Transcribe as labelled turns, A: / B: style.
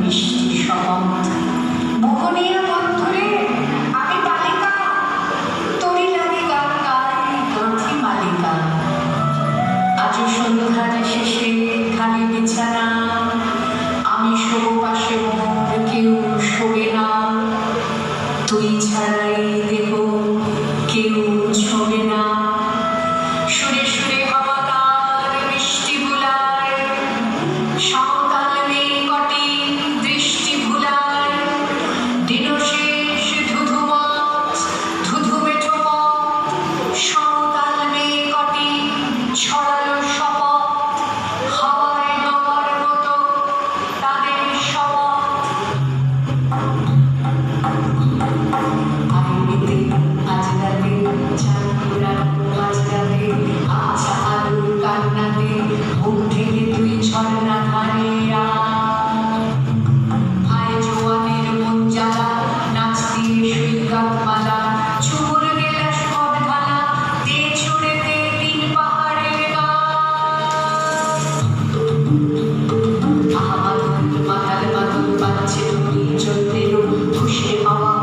A: মিষ্টি শপথ। মোহনীয় বন্ধুরে আমি বালিকা, তোরি লাগে গান গাই গাঁথি মালিকা। আজ সন্ধ্যার শেষে খালি বিছানা, আমি শোব পাশে মোর কেউ শোবে না। তুই ছাড়াই দেহ কেউ ছোবে না। সুরে সুরে হাওয়া তার মিষ্টি বুলায়, সমকাল মেয়ে কটি দৃষ্টি ভুলায়। দিনশেষ ধুধু মাছ ধুধু মেঠো পথ, সমকাল মেয়ে কটি ছড়ালো শপথ। হাওয়ায় হাওয়ার মতো তাদের শপথ। আইনেতে আজ রাতে চাঁদ ঘোরানো আজ রাতে, আচ্ছা আলুর কান্নাতে ঘুম থেকে তুই ঝর্ণা ধারে আয়। জোয়ানের মন জ্বালা নাচ দিয়ে সৈকত মালা, চুমুর গেলা সব ঢালা দে ছুড়ে দে তিন পাহাড়ের গান। আহা মাদল মাতাল বাদল বাজছে তুমি চলতে খুশি হাওয়া